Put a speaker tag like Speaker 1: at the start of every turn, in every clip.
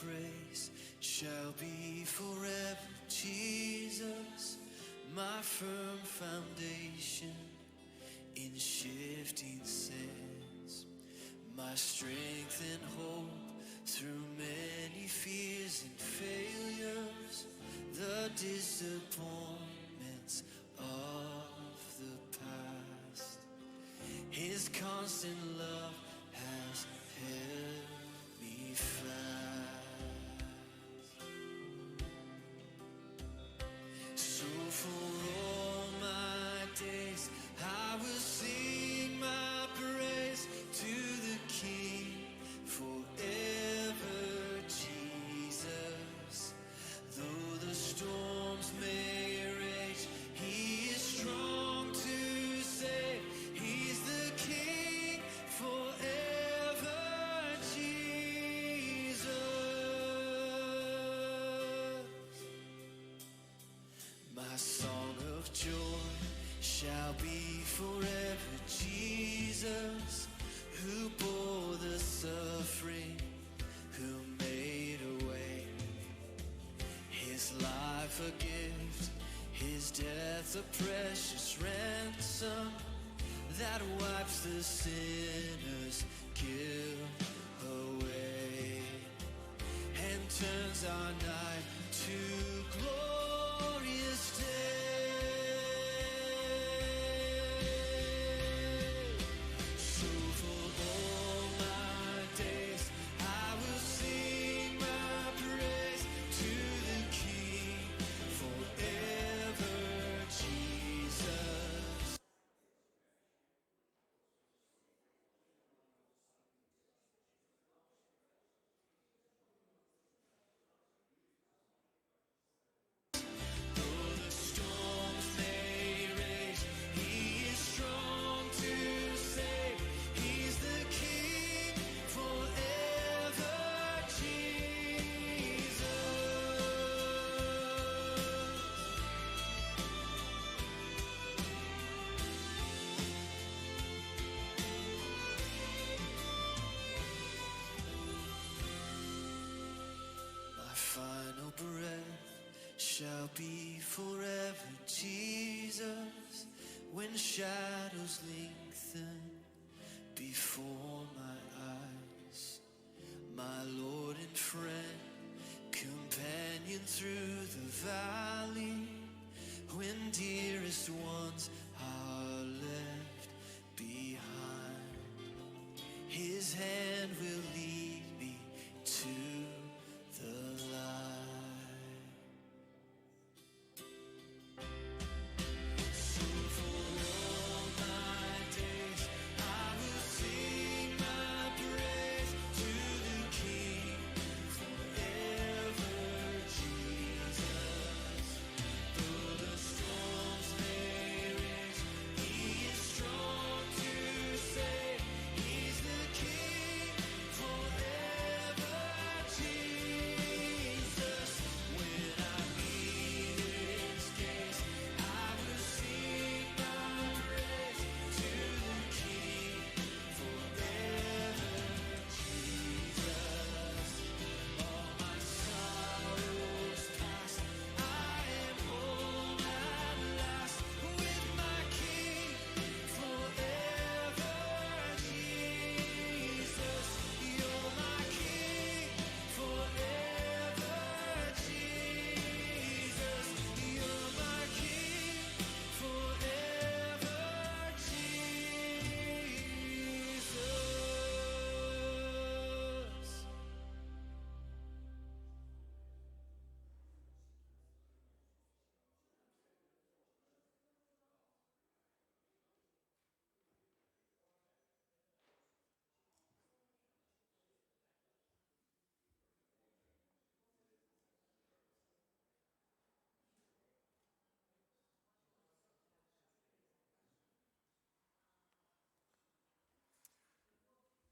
Speaker 1: praise shall be forever. Jesus, my firm foundation in shifting sands, my strength and hope through many fears and failures, the disappointments of the past. His constant love has held me fast. So for all my days I will sing my praise to the King forever, Jesus. Though the storms may rage, He is strong to save. He's the King forever, Jesus. My song of joy shall be forever, Jesus, who bore the suffering, who made a way. His life a gift, His death a precious ransom that wipes the sinner's guilt away and turns our night to glorious day. So for all my days I will sing my praise to the King forever, Jesus. Though the storms may rage, He is strong to save. He's the King forever, Jesus. My final breath shall be forever, Jesus, when shadows lengthen before my eyes. My Lord and friend, companion through the valley, when dearest ones are left behind. His hand will lead me to the light. So for all my days I will sing my praise to the King forever, Jesus. Though the storms may rage, He is strong to save. He's the King forever, Jesus. When I meet His gaze, I will sing my praise to the King forever, Jesus. All my sorrows past, I am home at last with my King forever, Jesus. You're my King forever, Jesus. You're my King forever, Jesus.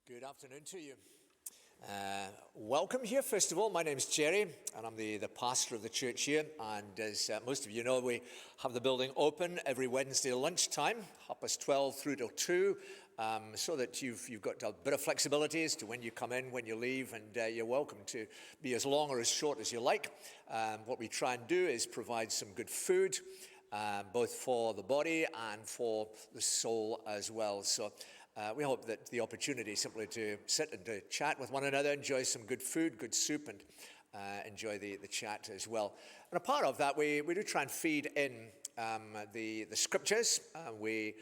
Speaker 2: Good afternoon to you. Welcome here, first of all. My name's Jerry, and I'm the pastor of the church here. And as most of you know, we have the building open every Wednesday lunchtime, 12:30 through till 2. so that you've got a bit of flexibility as to when you come in, when you leave, and you're welcome to be as long or as short as you like. What we try and do is provide some good food, both for the body and for the soul as well. So we hope that the opportunity simply to sit and to chat with one another, enjoy some good food, good soup, and enjoy the chat as well. And a part of that, we do try and feed in the scriptures. We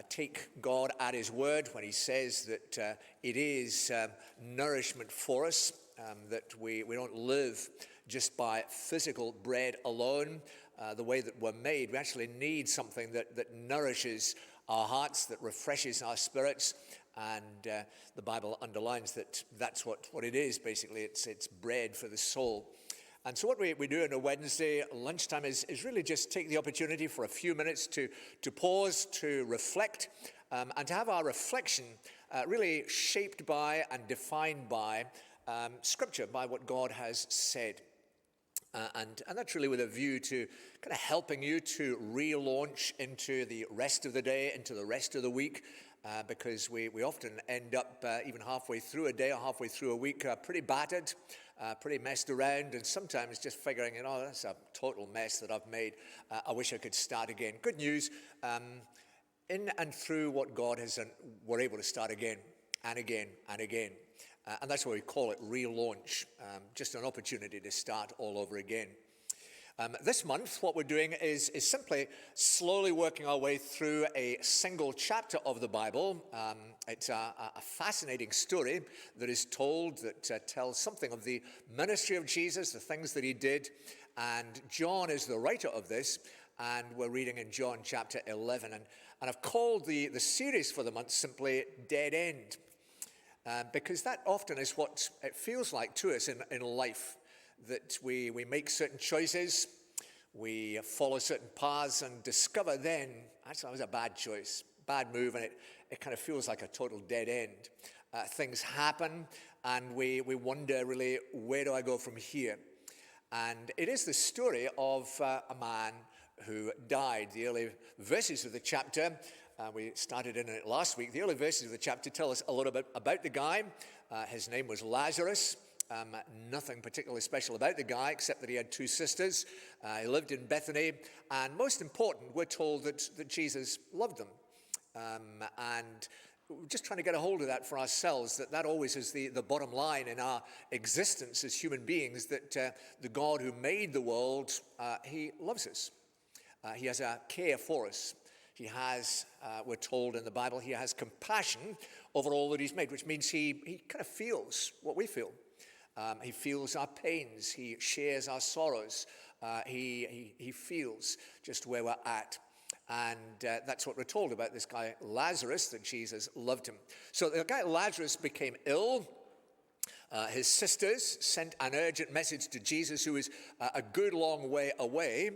Speaker 2: take God at his word when he says that it is nourishment for us, that we don't live just by physical bread alone. The way that we're made, we actually need something that nourishes our hearts, that refreshes our spirits, and the Bible underlines that that's what it is, basically. It's bread for the soul. And so what we do on a Wednesday lunchtime is really just take the opportunity for a few minutes to pause, to reflect, and to have our reflection really shaped by and defined by Scripture, by what God has said. And that's really with a view to kind of helping you to relaunch into the rest of the day, into the rest of the week, because we often end up even halfway through a day or halfway through a week pretty battered, pretty messed around, and sometimes just figuring, that's a total mess that I've made. I wish I could start again. Good news, in and through what God has done, we're able to start again and again and again. And that's why we call it ReLaunch, just an opportunity to start all over again. This month, what we're doing is simply slowly working our way through a single chapter of the Bible. It's a fascinating story that is told that tells something of the ministry of Jesus, the things that he did. And John is the writer of this, and we're reading in John chapter 11. And I've called the series for the month simply Dead End. Because that often is what it feels like to us in life, that we make certain choices, we follow certain paths, and discover then, actually, that was a bad choice, bad move, and it kind of feels like a total dead end. Things happen, and we wonder, really, where do I go from here? And it is the story of a man who died. The early verses of the chapter, we started in it last week. The early verses of the chapter tell us a little bit about the guy. His name was Lazarus. Nothing particularly special about the guy except that he had two sisters. He lived in Bethany. And most important, we're told that Jesus loved them. And we're just trying to get a hold of that for ourselves, that always is the bottom line in our existence as human beings, that the God who made the world, he loves us. He has a care for us. He has, we're told in the Bible, he has compassion over all that he's made, which means he kind of feels what we feel. He feels our pains. He shares our sorrows. He feels just where we're at. And that's what we're told about this guy Lazarus, that Jesus loved him. So the guy Lazarus became ill. His sisters sent an urgent message to Jesus, who was a good long way away.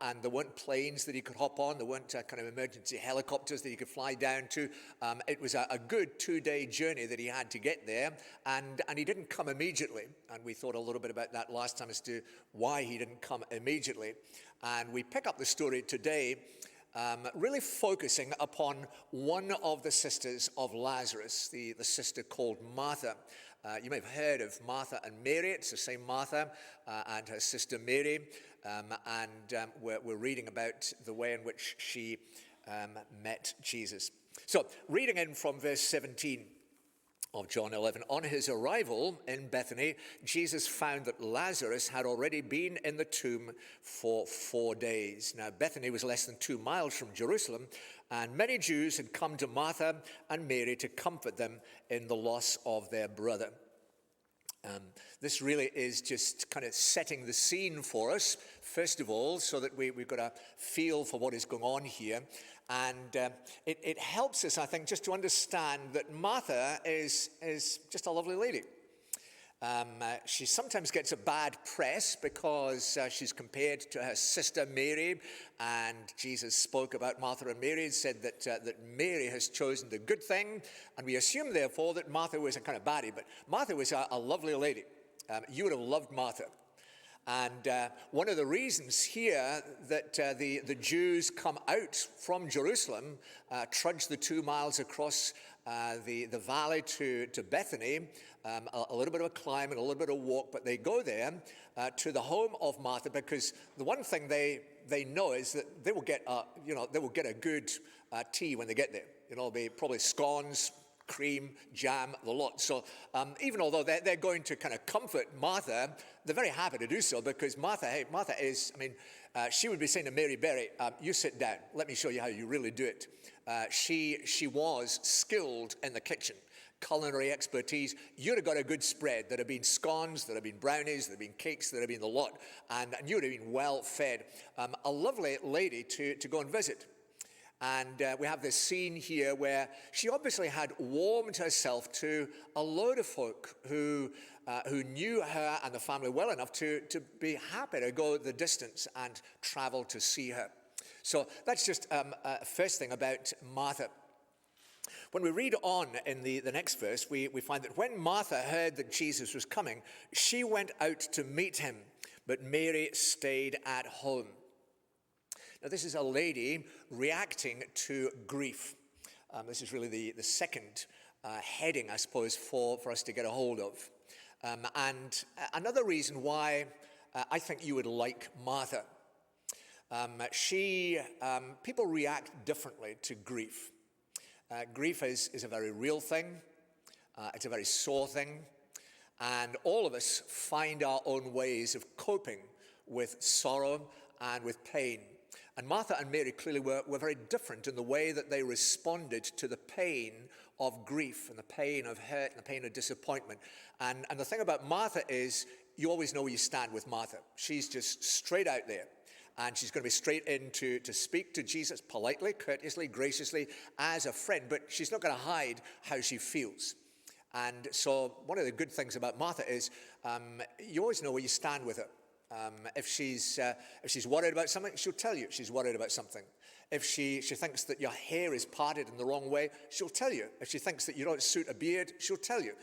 Speaker 2: And there weren't planes that he could hop on. There weren't kind of emergency helicopters that he could fly down to. It was a good 2-day journey that he had to get there. And he didn't come immediately. And we thought a little bit about that last time as to why he didn't come immediately. And we pick up the story today, really focusing upon one of the sisters of Lazarus, the sister called Martha. You may have heard of Martha and Mary. It's the same Martha and her sister Mary. We're reading about the way in which she met Jesus. So, reading in from verse 17 of John 11. On his arrival in Bethany, Jesus found that Lazarus had already been in the tomb for 4 days. Now, Bethany was less than 2 miles from Jerusalem, and many Jews had come to Martha and Mary to comfort them in the loss of their brother. This really is just kind of setting the scene for us, first of all, so that we've got a feel for what is going on here. And it helps us, I think, just to understand that Martha is just a lovely lady. She sometimes gets a bad press because she's compared to her sister Mary, and Jesus spoke about Martha and Mary and said that Mary has chosen the good thing, and we assume therefore that Martha was a kind of baddie, but Martha was a lovely lady. You would have loved Martha. And one of the reasons here that the Jews come out from Jerusalem, trudge the 2 miles across the valley to Bethany, a little bit of a climb and a little bit of a walk, but they go there to the home of Martha, because the one thing they know is that they will get a good tea when they get there. It'll be probably scones, cream, jam, the lot. So even although they're going to kind of comfort Martha, they're very happy to do so, because Martha is, she would be saying to Mary Berry, you sit down, let me show you how you really do it. She was skilled in the kitchen, culinary expertise. You'd have got a good spread. There'd have been scones, there'd have been brownies, there'd have been cakes, there'd have been the lot, and you would have been well fed. A lovely lady to go and visit. And we have this scene here where she obviously had warmed herself to a load of folk who knew her and the family well enough to be happy to go the distance and travel to see her. So that's just first thing about Martha. When we read on in the next verse, we find that when Martha heard that Jesus was coming, she went out to meet him, but Mary stayed at home. Now, this is a lady reacting to grief. This is really the second heading, I suppose, for us to get a hold of. And another reason why I think you would like Martha. People react differently to grief. Grief is a very real thing. It's a very sore thing. And all of us find our own ways of coping with sorrow and with pain. And Martha and Mary clearly were very different in the way that they responded to the pain of grief and the pain of hurt and the pain of disappointment. And the thing about Martha is you always know where you stand with Martha. She's just straight out there. And she's going to be straight in to speak to Jesus politely, courteously, graciously, as a friend. But she's not going to hide how she feels. And so one of the good things about Martha is you always know where you stand with her. If she's worried about something, she'll tell you she's worried about something. If she thinks that your hair is parted in the wrong way, she'll tell you. If she thinks that you don't suit a beard, she'll tell you.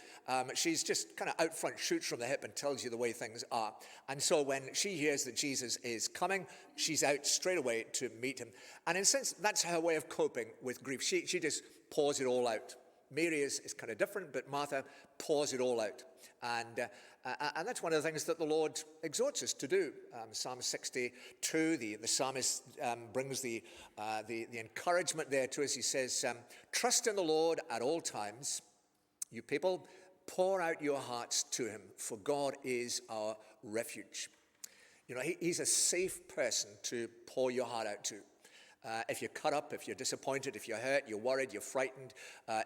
Speaker 2: She's just kind of out front, shoots from the hip and tells you the way things are. And so when she hears that Jesus is coming, she's out straight away to meet him. And in a sense, that's her way of coping with grief. She just pours it all out. Mary is kind of different, but Martha pours it all out. And that's one of the things that the Lord exhorts us to do. Psalm 62, the psalmist brings the encouragement there to us. He says, trust in the Lord at all times. You people, pour out your hearts to him, for God is our refuge. You know, he's a safe person to pour your heart out to. If you're cut up, if you're disappointed, if you're hurt, you're worried, you're frightened,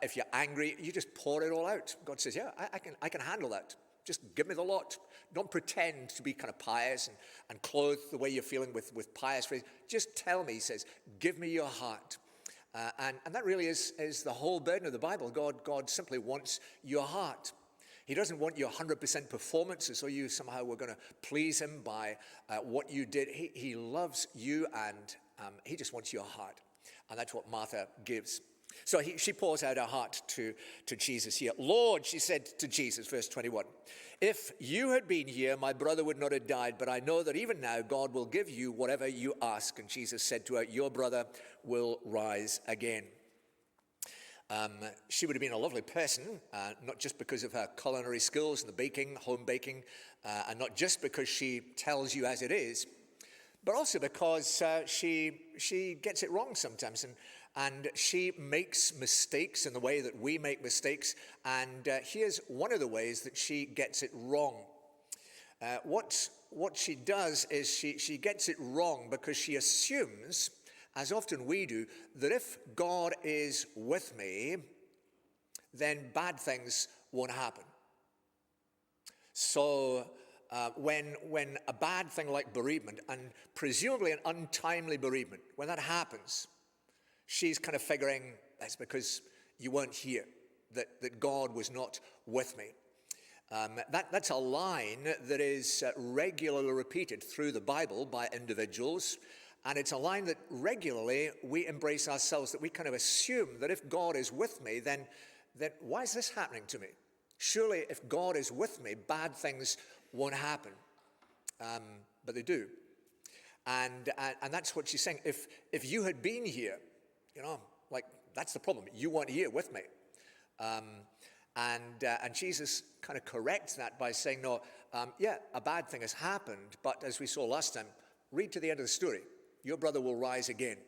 Speaker 2: if you're angry, you just pour it all out. God says, yeah, I can handle that. Just give me the lot. Don't pretend to be kind of pious and clothe the way you're feeling with pious phrases. Just tell me, he says, give me your heart. And that really is the whole burden of the Bible. God simply wants your heart. He doesn't want your 100% performance as though you somehow were going to please him by what you did. He loves you, and he just wants your heart. And that's what Martha gives. So she pours out her heart to Jesus here. Lord, she said to Jesus, verse 21, if you had been here, my brother would not have died, but I know that even now God will give you whatever you ask. And Jesus said to her, your brother will rise again. She would have been a lovely person, not just because of her culinary skills and the baking, home baking, and not just because she tells you as it is, but also because she gets it wrong sometimes, and she makes mistakes in the way that we make mistakes. And here's one of the ways that she gets it wrong. What she does is she gets it wrong because she assumes, as often we do, that if God is with me, then bad things won't happen. So when a bad thing like bereavement, and presumably an untimely bereavement, when that happens, she's kind of figuring that's because you weren't here, that God was not with me. That's a line that is regularly repeated through the Bible by individuals, and it's a line that regularly we embrace ourselves, that we kind of assume that if God is with me, then why is this happening to me? Surely if God is with me, bad things won't happen. but they do. And that's what she's saying. If you had been here, like that's the problem. You weren't here with me. And Jesus kind of corrects that by saying, no, a bad thing has happened, but as we saw last time, read to the end of the story. Your brother will rise again.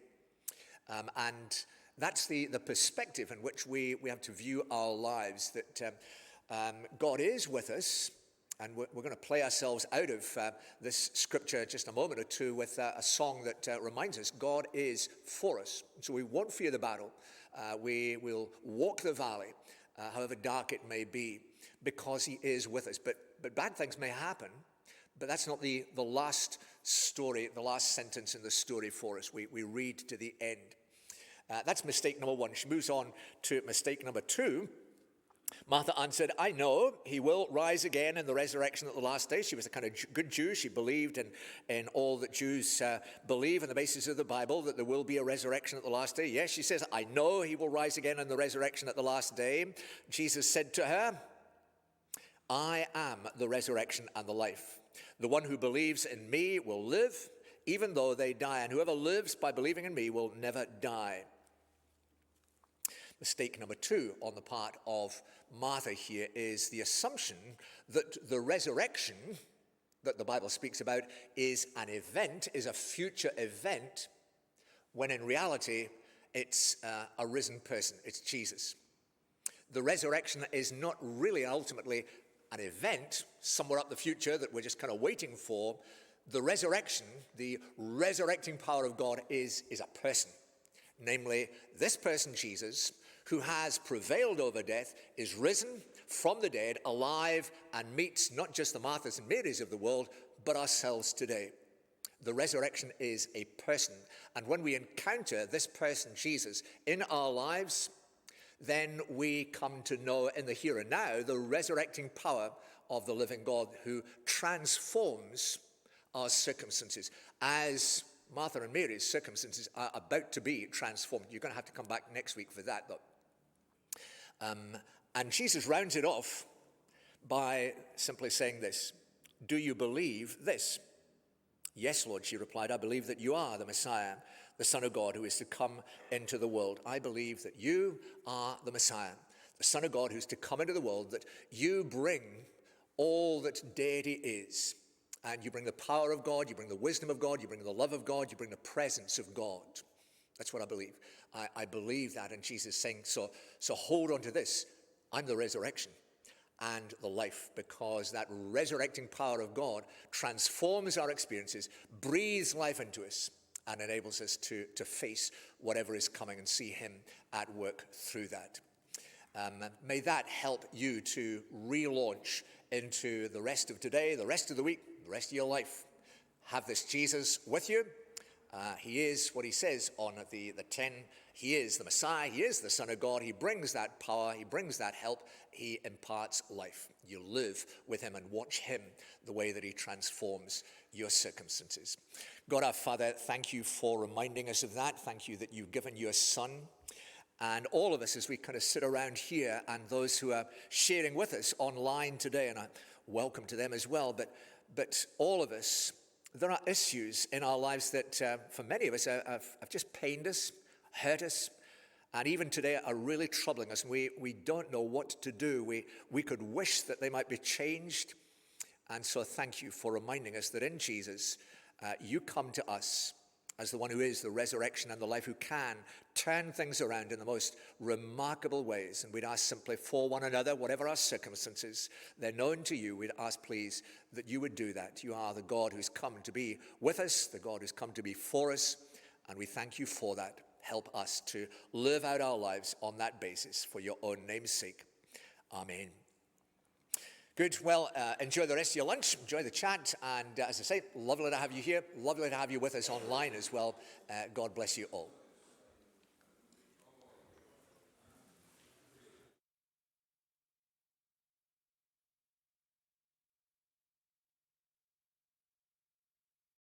Speaker 2: And that's the perspective in which we have to view our lives, that God is with us, and we're going to play ourselves out of this scripture just a moment or two with a song that reminds us God is for us. So we won't fear the battle. We will walk the valley, however dark it may be, because he is with us. But bad things may happen, but that's not the last story, the last sentence in the story for us. We read to the end. That's mistake number one. She moves on to mistake number two. Martha answered, I know he will rise again in the resurrection at the last day. She was a kind of good Jew. She believed in all that Jews believe on the basis of the Bible, that there will be a resurrection at the last day. Yes, she says, I know he will rise again in the resurrection at the last day. Jesus said to her, I am the resurrection and the life. The one who believes in me will live, even though they die. And whoever lives by believing in me will never die. Mistake number two on the part of Martha here is the assumption that the resurrection that the Bible speaks about is an event, is a future event, when in reality it's a risen person, it's Jesus. The resurrection is not really ultimately an event somewhere up the future that we're just kind of waiting for. The resurrection, the resurrecting power of God is a person, namely this person, Jesus, who has prevailed over death, is risen from the dead, alive, and meets not just the Marthas and Marys of the world, but ourselves today. The resurrection is a person. And when we encounter this person, Jesus, in our lives, then we come to know in the here and now the resurrecting power of the living God who transforms our circumstances. As Martha and Mary's circumstances are about to be transformed. You're going to have to come back next week for that, though. And Jesus rounds it off by simply saying this, do you believe this? Yes, Lord, she replied, I believe that you are the Messiah, the Son of God who is to come into the world. I believe that you are the Messiah, the Son of God who is to come into the world, that you bring all that deity is. And you bring the power of God, you bring the wisdom of God, you bring the love of God, you bring the presence of God. That's what I believe. I believe that, and Jesus is saying, so hold on to this. I'm the resurrection and the life, because that resurrecting power of God transforms our experiences, breathes life into us, and enables us to face whatever is coming and see him at work through that. May that help you to relaunch into the rest of today, the rest of the week, the rest of your life. Have this Jesus with you. He is what he says on the 10. He is the Messiah. He is the Son of God. He brings that power. He brings that help. He imparts life. You live with him and watch him the way that he transforms your circumstances. God our Father, thank you for reminding us of that. Thank you that you've given your Son. And all of us, as we kind of sit around here, and those who are sharing with us online today, and I welcome to them as well, but all of us, there are issues in our lives that for many of us have just pained us, hurt us, and even today are really troubling us. And we don't know what to do. We could wish that they might be changed. And so thank you for reminding us that in Jesus, you come to us as the one who is the resurrection and the life, who can turn things around in the most remarkable ways. And we'd ask simply for one another, whatever our circumstances, they're known to you. We'd ask, please, that you would do that. You are the God who's come to be with us, the God who's come to be for us, and we thank you for that. Help us to live out our lives on that basis for your own name's sake. Amen. Good. Well, enjoy the rest of your lunch. Enjoy the chat. And as I say, lovely to have you here. Lovely to have you with us online as well. God bless you all.